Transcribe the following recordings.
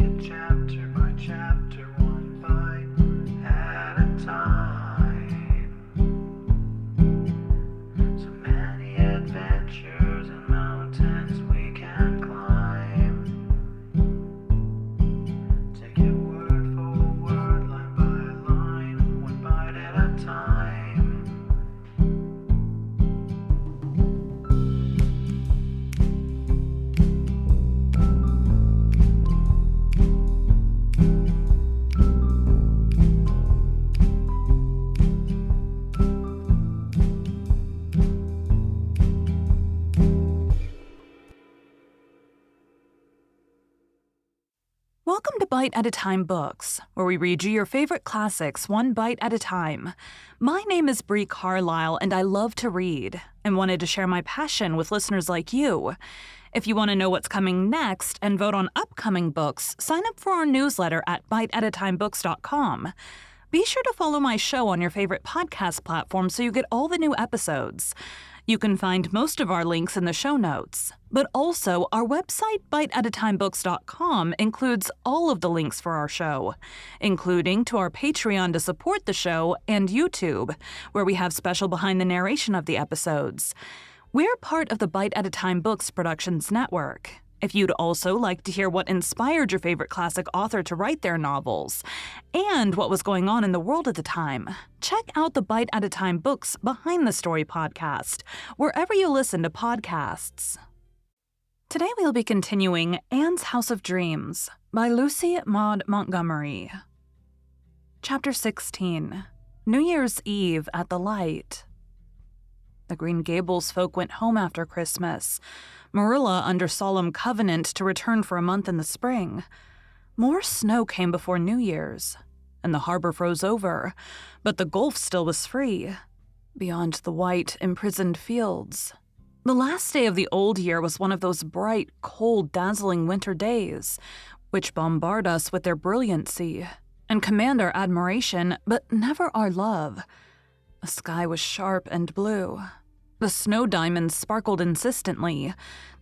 it chapter by chapter, one bite at a time. So many adventures and mountains we can climb. Take it word for word, line by line, one bite at a time. Welcome to Bite at a Time Books, where we read you your favorite classics one bite at a time. My name is Bree Carlisle, and I love to read, and wanted to share my passion with listeners like you. If you want to know what's coming next and vote on upcoming books, sign up for our newsletter at biteatatimebooks.com. Be sure to follow my show on your favorite podcast platform so you get all the new episodes. You can find most of our links in the show notes, but also our website, biteatatimebooks.com, includes all of the links for our show, including to our Patreon to support the show and YouTube, where we have special behind the narration of the episodes. We're part of the Bite at a Time Books Productions Network. If you'd also like to hear what inspired your favorite classic author to write their novels, and what was going on in the world at the time, check out the Bite at a Time Books Behind the Story podcast, wherever you listen to podcasts. Today we'll be continuing Anne's House of Dreams by Lucy Maud Montgomery. Chapter 16, New Year's Eve at the Light. The Green Gables folk went home after Christmas, Marilla under solemn covenant to return for a month in the spring. More snow came before New Year's, and the harbor froze over, but the Gulf still was free, beyond the white, imprisoned fields. The last day of the old year was one of those bright, cold, dazzling winter days, which bombard us with their brilliancy and command our admiration, but never our love. The sky was sharp and blue. The snow diamonds sparkled insistently.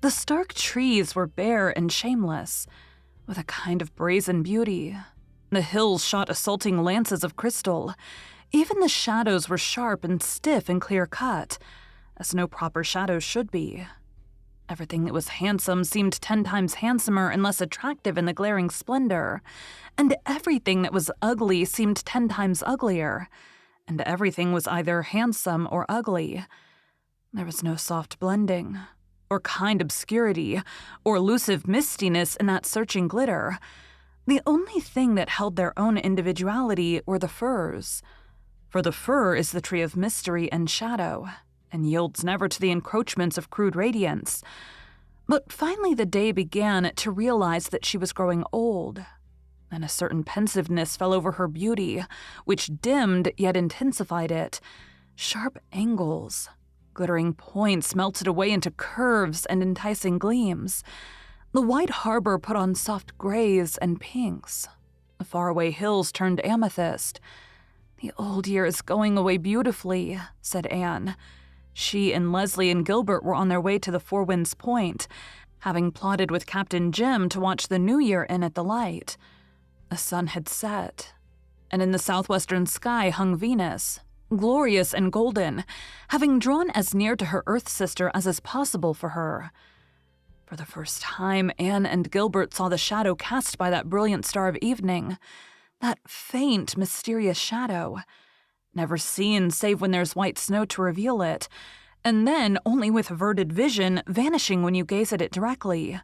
The stark trees were bare and shameless, with a kind of brazen beauty. The hills shot assaulting lances of crystal. Even the shadows were sharp and stiff and clear-cut, as no proper shadows should be. Everything that was handsome seemed 10 times handsomer and less attractive in the glaring splendor, and everything that was ugly seemed 10 times uglier, and everything was either handsome or ugly. There was no soft blending, or kind obscurity, or elusive mistiness in that searching glitter. The only thing that held their own individuality were the firs. For the fir is the tree of mystery and shadow, and yields never to the encroachments of crude radiance. But finally the day began to realize that she was growing old, and a certain pensiveness fell over her beauty, which dimmed yet intensified it. Sharp angles, glittering points melted away into curves and enticing gleams. The white harbor put on soft grays and pinks. The faraway hills turned amethyst. "The old year is going away beautifully," said Anne. She and Leslie and Gilbert were on their way to the Four Winds Point, having plotted with Captain Jim to watch the New Year in at the light. The sun had set, and in the southwestern sky hung Venus, glorious and golden, having drawn as near to her Earth sister as is possible for her. For the first time, Anne and Gilbert saw the shadow cast by that brilliant star of evening, that faint, mysterious shadow, never seen save when there's white snow to reveal it, and then only with averted vision, vanishing when you gaze at it directly.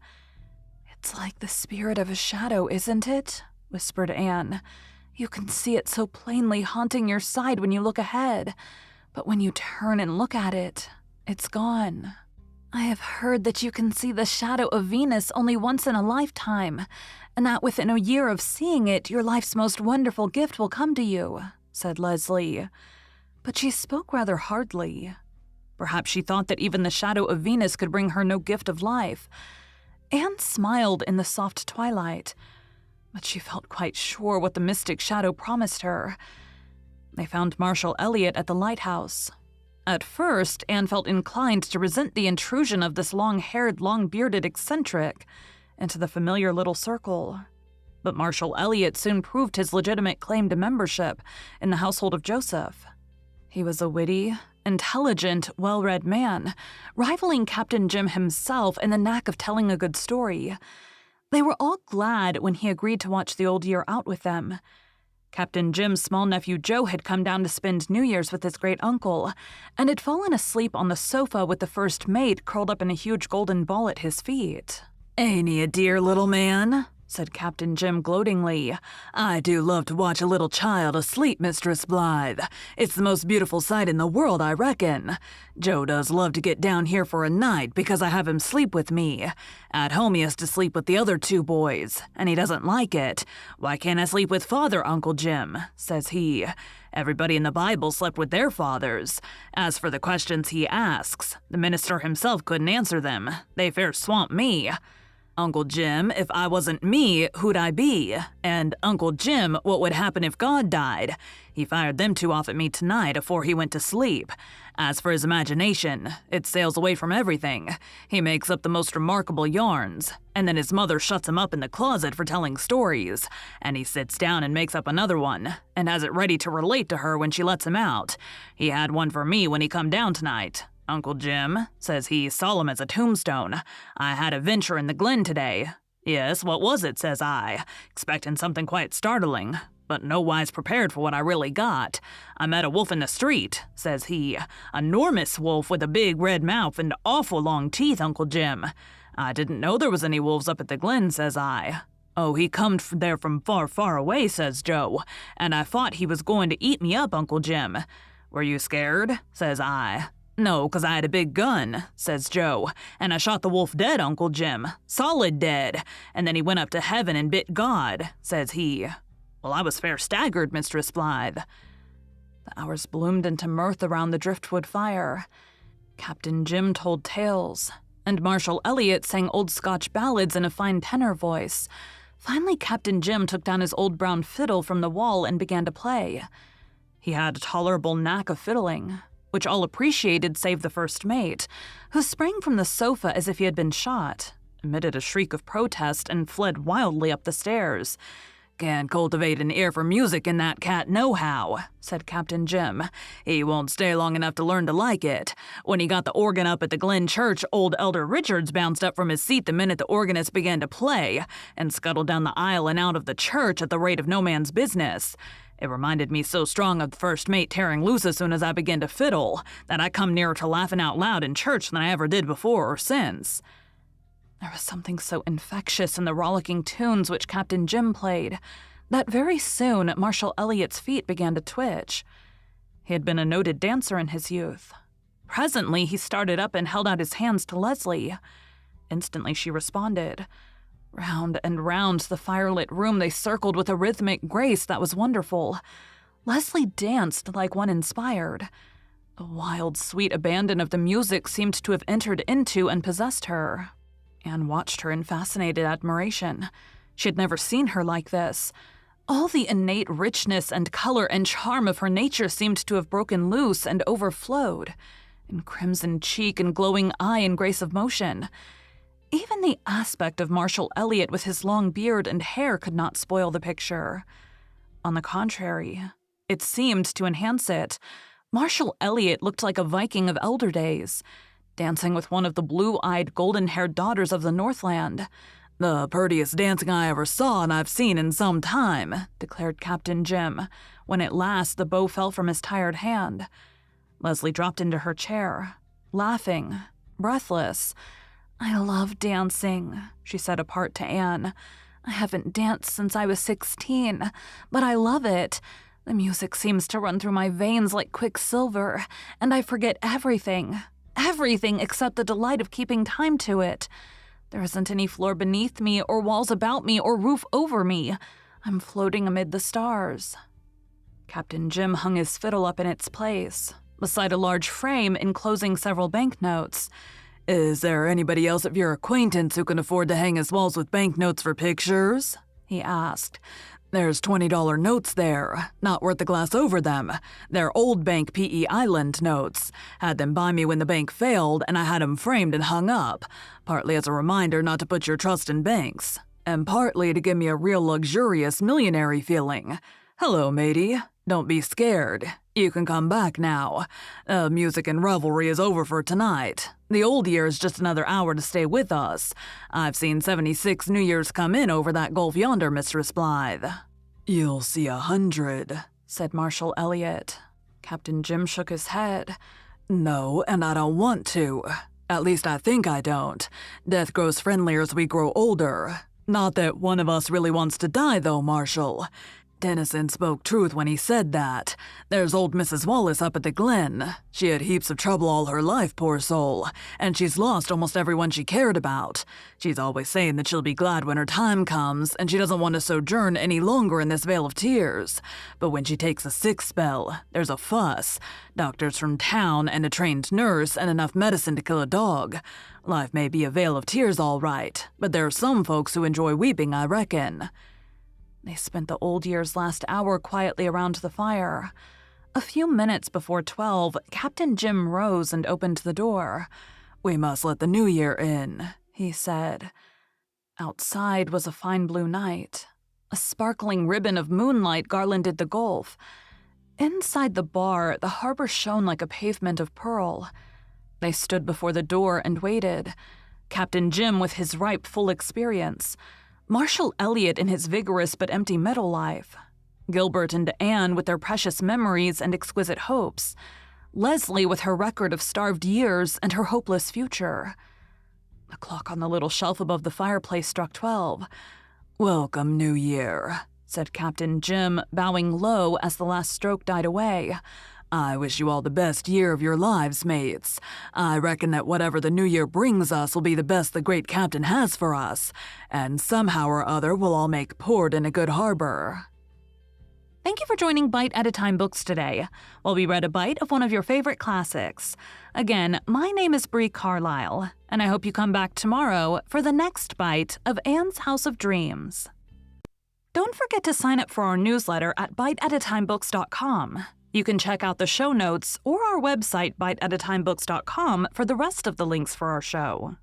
"It's like the spirit of a shadow, isn't it?" whispered Anne. "You can see it so plainly haunting your side when you look ahead, but when you turn and look at it, it's gone." "I have heard that you can see the shadow of Venus only once in a lifetime, and that within a year of seeing it, your life's most wonderful gift will come to you," said Leslie. But she spoke rather hardly. Perhaps she thought that even the shadow of Venus could bring her no gift of life. Anne smiled in the soft twilight, but she felt quite sure what the mystic shadow promised her. They found Marshall Elliott at the lighthouse. At first, Anne felt inclined to resent the intrusion of this long-haired, long-bearded eccentric into the familiar little circle. But Marshall Elliott soon proved his legitimate claim to membership in the household of Joseph. He was a witty, intelligent, well-read man, rivaling Captain Jim himself in the knack of telling a good story. They were all glad when he agreed to watch the old year out with them. Captain Jim's small nephew Joe had come down to spend New Year's with his great-uncle, and had fallen asleep on the sofa with the first mate curled up in a huge golden ball at his feet. "Ain't he a dear little man?" said Captain Jim gloatingly. "I do love to watch a little child asleep, Mistress Blythe. It's the most beautiful sight in the world, I reckon. Joe does love to get down here for a night because I have him sleep with me. At home he has to sleep with the other two boys, and he doesn't like it. 'Why can't I sleep with father, Uncle Jim?' says he. Everybody in the Bible slept with their fathers. As for the questions he asks, the minister himself couldn't answer them. They fair swamp me. Uncle Jim, if I wasn't me, who'd I be? And Uncle Jim, what would happen if God died? He fired them two off at me tonight afore he went to sleep. As for his imagination, it sails away from everything. He makes up the most remarkable yarns, and then his mother shuts him up in the closet for telling stories, and he sits down and makes up another one, and has it ready to relate to her when she lets him out. He had one for me when he come down tonight. 'Uncle Jim,' says he, solemn as a tombstone, 'I had a venture in the glen today.' 'Yes, what was it?' says I, expecting something quite startling, but nowise prepared for what I really got. 'I met a wolf in the street,' says he, 'a 'normous wolf with a big red mouth and awful long teeth, Uncle Jim.' 'I didn't know there was any wolves up at the glen,' says I. 'Oh, he comed there from far, far away,' says Joe, 'and I thought he was going to eat me up, Uncle Jim.' 'Were you scared?' says I. 'No, 'cause I had a big gun,' says Joe, 'and I shot the wolf dead, Uncle Jim. Solid dead. And then he went up to heaven and bit God,' says he. Well, I was fair staggered, Mistress Blythe." The hours bloomed into mirth around the driftwood fire. Captain Jim told tales, and Marshall Elliott sang old Scotch ballads in a fine tenor voice. Finally, Captain Jim took down his old brown fiddle from the wall and began to play. He had a tolerable knack of fiddling, which all appreciated save the first mate, who sprang from the sofa as if he had been shot, emitted a shriek of protest, and fled wildly up the stairs. "Can't cultivate an ear for music in that cat nohow," said Captain Jim. "He won't stay long enough to learn to like it. When he got the organ up at the Glen Church, old Elder Richards bounced up from his seat the minute the organist began to play, and scuttled down the aisle and out of the church at the rate of no man's business. It reminded me so strong of the first mate tearing loose as soon as I began to fiddle, that I come nearer to laughing out loud in church than I ever did before or since." There was something so infectious in the rollicking tunes which Captain Jim played, that very soon Marshall Elliott's feet began to twitch. He had been a noted dancer in his youth. Presently he started up and held out his hands to Leslie. Instantly she responded. Round and round the firelit room they circled with a rhythmic grace that was wonderful. Leslie danced like one inspired. A wild, sweet abandon of the music seemed to have entered into and possessed her. Anne watched her in fascinated admiration. She had never seen her like this. All the innate richness and color and charm of her nature seemed to have broken loose and overflowed, in crimson cheek and glowing eye and grace of motion. Even the aspect of Marshall Elliott with his long beard and hair could not spoil the picture. On the contrary, it seemed to enhance it. Marshall Elliott looked like a Viking of elder days, dancing with one of the blue-eyed, golden-haired daughters of the Northland. "The purtiest dancing I ever saw and I've seen in some time," declared Captain Jim, when at last the bow fell from his tired hand. Leslie dropped into her chair, laughing, breathless. "I love dancing," she said apart to Anne. "I haven't danced since I was 16, but I love it. The music seems to run through my veins like quicksilver, and I forget everything except the delight of keeping time to it. There isn't any floor beneath me, or walls about me, or roof over me. I'm floating amid the stars." Captain Jim hung his fiddle up in its place, beside a large frame enclosing several banknotes. "Is there anybody else of your acquaintance who can afford to hang his walls with banknotes for pictures?" he asked. "There's $20 notes there, not worth a glass over them. They're old Bank P.E. Island notes. Had them by me when the bank failed, and I had 'em framed and hung up, partly as a reminder not to put your trust in banks. and partly to give me a real luxurious millionary feeling. Hello, matey. Don't be scared. You can come back now. Music and revelry is over for tonight. The old year's just another hour to stay with us. I've seen 76 New Years come in over that gulf yonder, Mistress Blythe." "You'll see 100, said Marshall Elliot. Captain Jim shook his head. "No, and I don't want to. At least I think I don't. Death grows friendlier as we grow older. Not that one of us really wants to die, though, Marshall. Tennyson spoke truth when he said that. There's old Mrs. Wallace up at the Glen. She had heaps of trouble all her life, poor soul, and she's lost almost everyone she cared about. She's always saying that she'll be glad when her time comes, and she doesn't want to sojourn any longer in this vale of tears. But when she takes a sick spell, there's a fuss. Doctors from town and a trained nurse and enough medicine to kill a dog. Life may be a vale of tears all right, but there are some folks who enjoy weeping, I reckon." They spent the old year's last hour quietly around the fire. A few minutes before 12, Captain Jim rose and opened the door. "We must let the new year in," he said. Outside was a fine blue night. A sparkling ribbon of moonlight garlanded the gulf. Inside the bar, the harbor shone like a pavement of pearl. They stood before the door and waited. Captain Jim with his ripe, full experience. Marshall Elliot in his vigorous but empty middle life. Gilbert and Anne with their precious memories and exquisite hopes. Leslie with her record of starved years and her hopeless future. The clock on the little shelf above the fireplace struck 12. "Welcome, New Year," said Captain Jim, bowing low as the last stroke died away. "I wish you all the best year of your lives, mates. I reckon that whatever the new year brings us will be the best the great captain has for us, and somehow or other we'll all make port in a good harbor." Thank you for joining Bite at a Time Books today, while we read a bite of one of your favorite classics. Again, my name is Bree Carlisle, and I hope you come back tomorrow for the next bite of Anne's House of Dreams. Don't forget to sign up for our newsletter at biteatatimebooks.com. You can check out the show notes or our website, biteatatimebooks.com, for the rest of the links for our show.